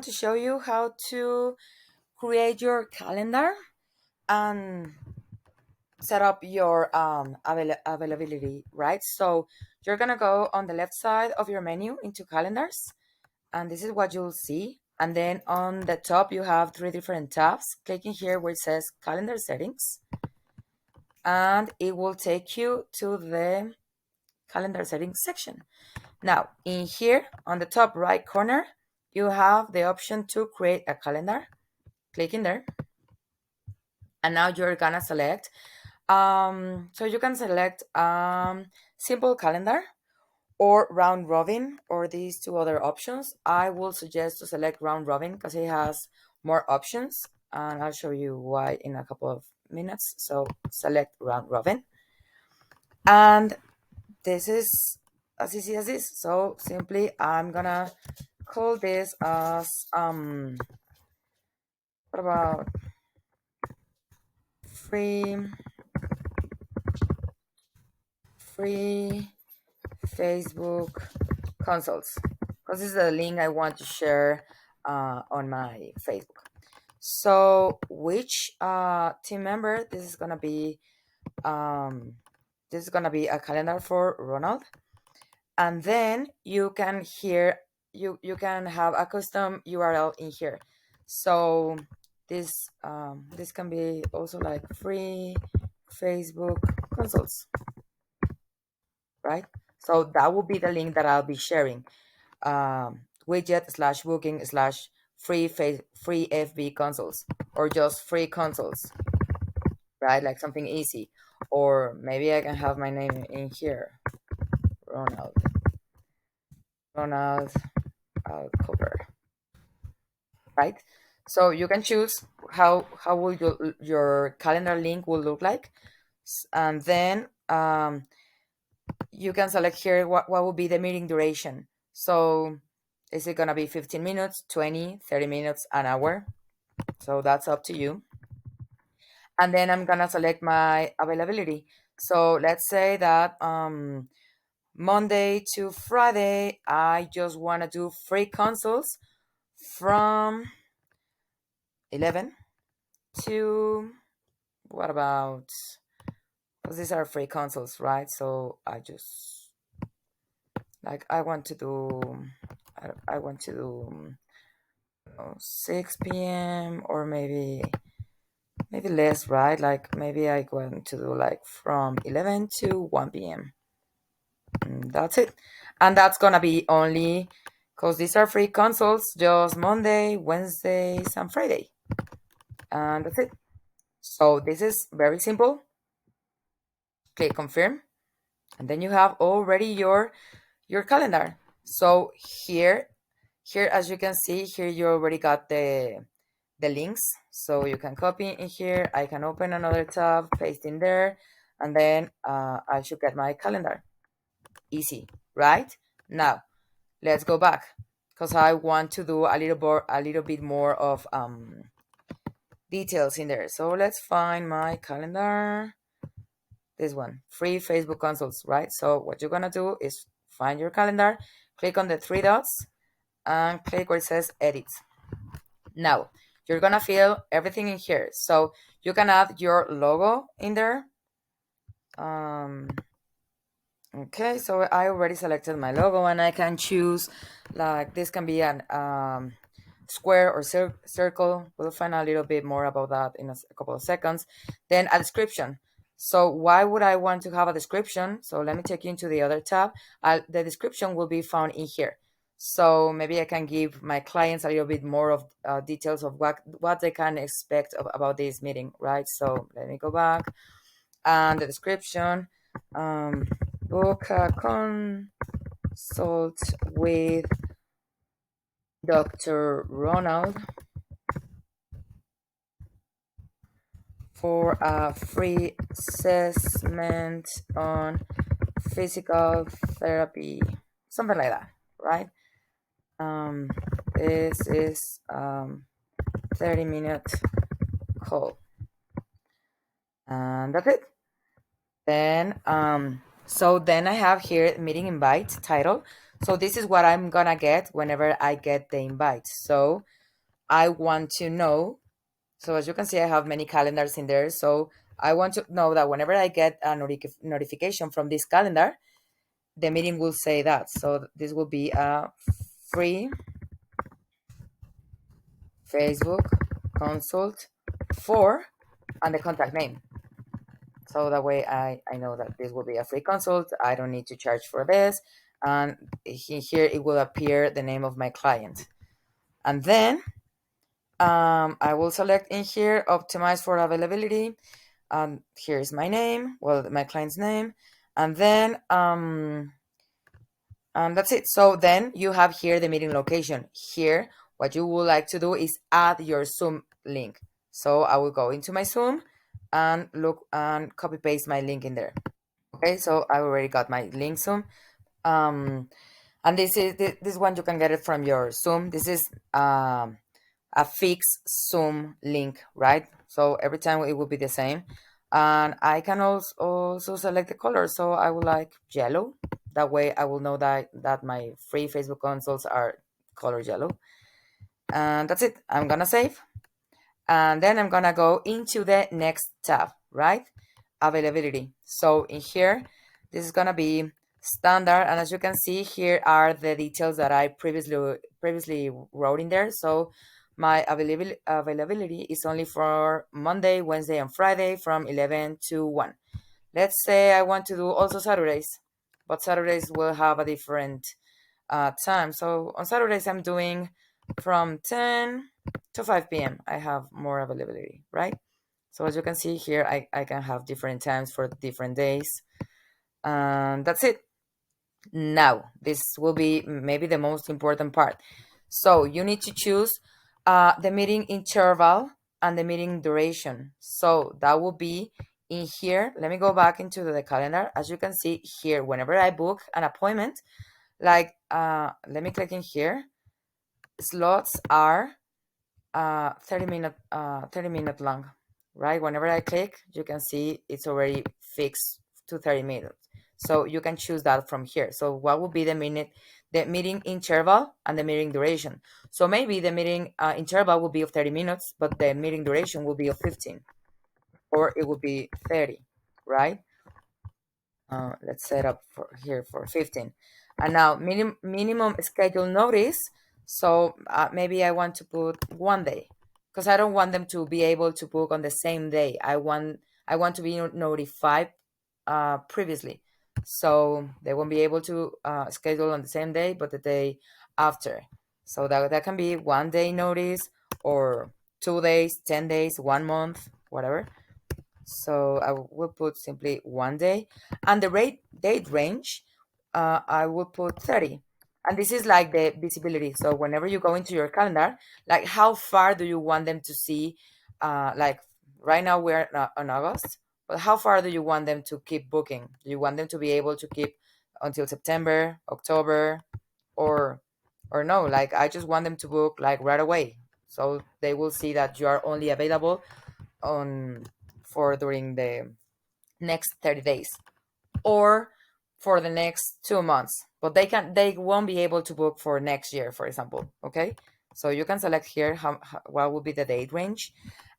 want to show you how to create your calendar and set up your availability, right? So you're gonna go on the left side of your menu into calendars, and this is what you'll see. And then on the top, you have three different tabs. Clicking here where it says calendar settings, and it will take you to the calendar settings section. Now, in here on the top right corner, you have the option to create a calendar. Click in there, and now you're gonna select. So you can select simple calendar or round robin or these two other options. I will suggest to select round robin because it has more options, and I'll show you why in a couple of minutes. So select round robin, and this is as easy as this. So simply I'm gonna call this as what about free Facebook consults, because this is the link I want to share on my Facebook. So which team member? This is gonna be a calendar for Ronald, and then you can you can have a custom URL in here. So this can be also like free Facebook consults, right? So that will be the link that I'll be sharing. Widget slash booking slash free FB consoles, or just free consoles, right? Like something easy. Or maybe I can have my name in here, Ronald. Ronald Alcover, right? So you can choose how will your calendar link will look like, and then you can select here what will be the meeting duration. So is it gonna be 15 minutes, 20, 30 minutes, an hour? So that's up to you. And then I'm gonna select my availability. So let's say that Monday to Friday, I just wanna do free consults from 11 to what about, because these are free consults, right? So I just like I want to do 6 p.m. or maybe less, right? Like maybe I want to do like from 11 to 1 p.m. That's it. And that's gonna be only because these are free consults, just Monday, Wednesdays, and Friday. And that's it. So this is very simple. Click confirm, and then you have already your calendar. So here as you can see here, you already got the links, so you can copy in here. I can open another tab, paste in there, and then I should get my calendar. Easy, right? Now let's go back because I want to do a little bit more of details in there. So let's find my calendar. This one, free Facebook consults, right? So what you're gonna do is find your calendar, click on the three dots, and click where it says edit. Now you're gonna fill everything in here, so you can add your logo in there. Okay, so I already selected my logo, and I can choose, like, this can be an square or circle. We'll find a little bit more about that in a couple of seconds. Then a description. So why would I want to have a description? So let me take you into the other tab. The description will be found in here. So maybe I can give my clients a little bit more of details of what they can expect about this meeting, right? So let me go back, and the description. Book a consult with Dr. Ronald for a free assessment on physical therapy, something like that, right? This is 30-minute call, and that's it. Then so then I have here meeting invite title. So this is what I'm gonna get whenever I get the invite. So I want to know. So as you can see, I have many calendars in there. So I want to know that whenever I get a notification from this calendar, the meeting will say that. So this will be a free Facebook consult for, and the contact name. So that way I know that this will be a free consult. I don't need to charge for this. And here it will appear the name of my client. And then I will select in here, optimize for availability. Here is my name, well, my client's name. And then that's it. So then you have here the meeting location. Here, what you would like to do is add your Zoom link. So I will go into my Zoom and look and copy paste my link in there. Okay, so I already got my link Zoom. Um, and this one you can get it from your Zoom. This is a fixed Zoom link, right? So every time it will be the same. And I can also select the color. So I would like yellow. That way I will know that my free Facebook consults are color yellow. And that's it. I'm gonna save. And then I'm gonna go into the next tab, right? Availability. So in here, this is gonna be standard, and as you can see, here are the details that I previously wrote in there. So my availability is only for Monday, Wednesday, and Friday from 11 to 1. Let's say I want to do also Saturdays, but Saturdays will have a different time. So on Saturdays, I'm doing from 10 to 5 p.m. I have more availability, right? So as you can see here, I can have different times for different days. And that's it. Now, this will be maybe the most important part. So you need to choose the meeting interval and the meeting duration. So that will be in here. Let me go back into the calendar. As you can see here, whenever I book an appointment, like let me click in here. Slots are 30 minute long, right? Whenever I click, you can see it's already fixed to 30 minutes. So you can choose that from here. So what would be the meeting interval and the meeting duration? So maybe the meeting interval will be of 30 minutes, but the meeting duration will be of 15, or it will be 30, right? Let's set up for here for 15. And now minimum schedule notice. So maybe I want to put 1 day, because I don't want them to be able to book on the same day. I want to be notified previously, so they won't be able to schedule on the same day but the day after. So that can be 1 day notice, or 2 days, 10 days, 1 month, whatever. So I will put simply 1 day, and the rate date range, I will put 30. And this is like the visibility. So whenever you go into your calendar, like how far do you want them to see? Like right now we're on August, but how far do you want them to keep booking? Do you want them to be able to keep until September, October, or no? Like I just want them to book like right away, so they will see that you are only available on for during the next 30 days, or for the next 2 months, but they won't be able to book for next year, for example. Okay, so you can select here what will be the date range,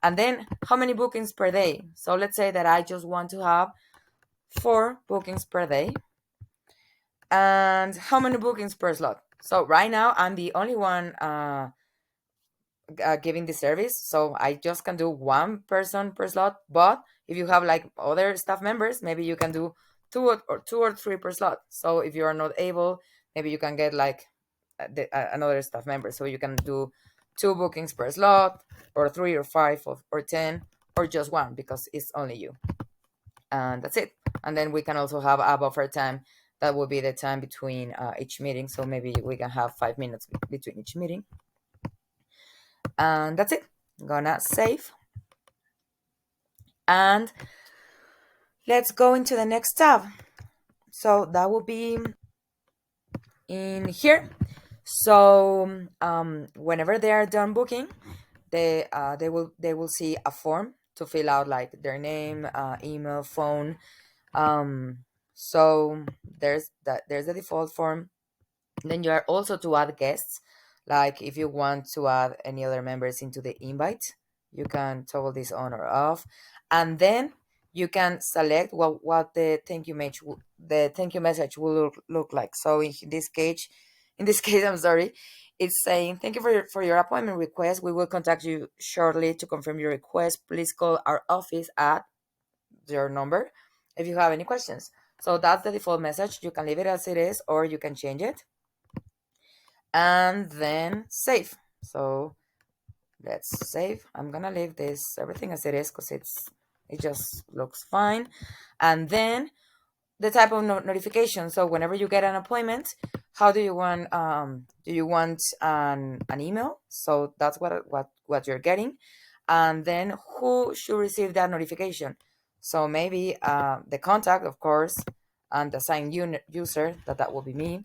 and then how many bookings per day. So let's say that I just want to have 4 bookings per day, and how many bookings per slot. So right now I'm the only one giving the service, so I just can do one person per slot. But if you have like other staff members, maybe you can do two or three per slot. So if you are not able, maybe you can get like another staff member, so you can do 2 bookings per slot, or 3 or 5 or 10, or just one because it's only you. And that's it. And then we can also have a buffer time. That will be the time between each meeting, so maybe we can have 5 minutes between each meeting. And that's it. I'm gonna save, and let's go into the next tab. So that will be in here. So whenever they are done booking, they will see a form to fill out, like their name, email, phone. So there's the default form, Then you are also to add guests, like if you want to add any other members into the invite, you can toggle this on or off, and then you can select what the thank you message will look like. So in this case, I'm sorry, it's saying thank you for your appointment request. We will contact you shortly to confirm your request. Please call our office at your number if you have any questions. So that's the default message. You can leave it as it is or you can change it and then save. So let's save. I'm gonna leave this everything as it is because it just looks fine. And then the type of notification. So whenever you get an appointment, how do you want an email? So that's what you're getting. And then who should receive that notification? So maybe the contact, of course, and the assigned user, that will be me.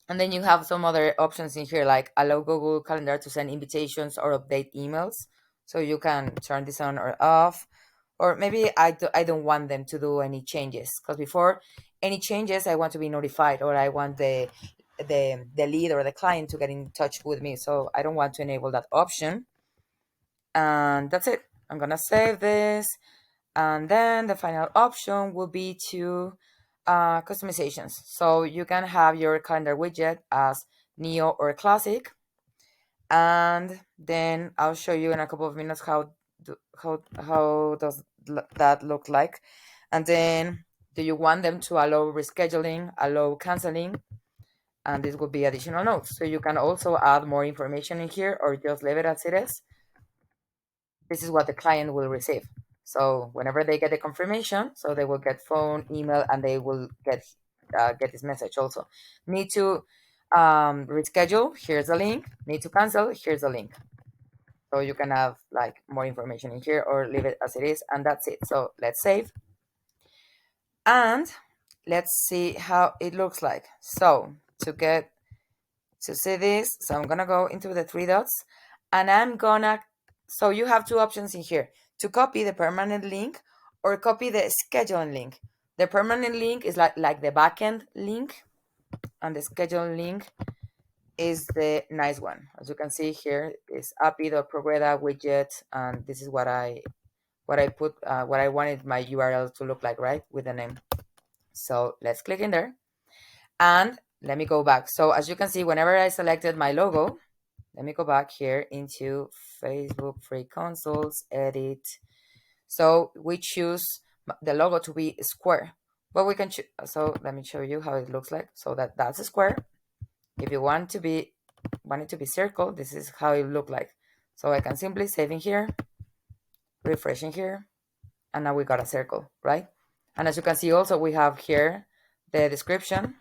And then you have some other options in here, like allow Google Calendar to send invitations or update emails. So you can turn this on or off. Or maybe I don't want them to do any changes. Because before any changes, I want to be notified, or I want the lead or the client to get in touch with me. So I don't want to enable that option. And that's it. I'm going to save this. And then the final option will be to customizations. So you can have your calendar widget as Neo or Classic. And then I'll show you in a couple of minutes how does that look like. And then do you want them to allow rescheduling, allow canceling? And this will be additional notes. So you can also add more information in here or just leave it as it is. This is what the client will receive. So whenever they get the confirmation, so they will get phone, email, and they will get this message also. Need to reschedule? Here's a link. Need to cancel? Here's a link. So you can have like more information in here or leave it as it is, and that's it. So let's save. And let's see how it looks like. So to see this, so I'm gonna go into the three dots and so you have two options in here, to copy the permanent link or copy the scheduling link. The permanent link is like the backend link, and the scheduling link is the nice one. As you can see here is api.progreda widget, and this is what I put, what I wanted my URL to look like, right, with the name. So let's click in there and let me go back. So as you can see, whenever I selected my logo, let me go back here into Facebook free consoles, edit. So we choose the logo to be square, but we can so let me show you how it looks like. So that's a square. If you want it to be circle, this is how it look like. So I can simply save in here, refresh in here, and now we got a circle, right? And as you can see also, we have here the description.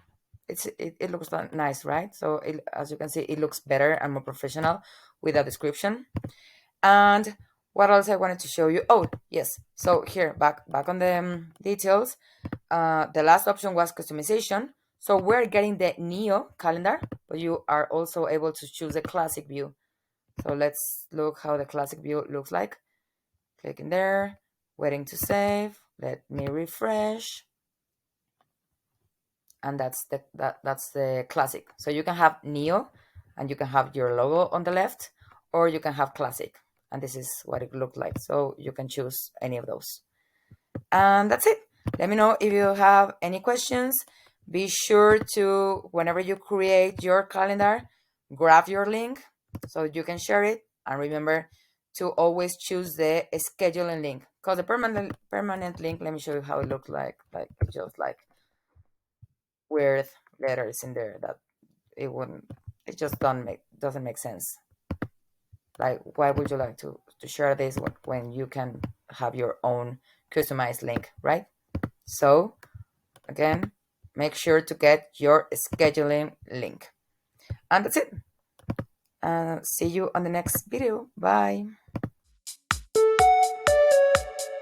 It looks nice, right? So as you can see, it looks better and more professional with a description. And what else I wanted to show you? Oh, yes. So here, back on the details, the last option was customization. So we're getting the Neo calendar, but you are also able to choose the classic view. So let's look how the classic view looks like. Click in there, waiting to save. Let me refresh. And that's the classic. So you can have Neo and you can have your logo on the left, or you can have classic. And this is what it looked like. So you can choose any of those. And that's it. Let me know if you have any questions. Be sure to, whenever you create your calendar, grab your link so you can share it. And remember to always choose the scheduling link, because the permanent link, let me show you how it looks like just like weird letters in there that it just doesn't make sense. Like, why would you like to share this when you can have your own customized link, right? So again, make sure to get your scheduling link. And that's it. See you on the next video. Bye.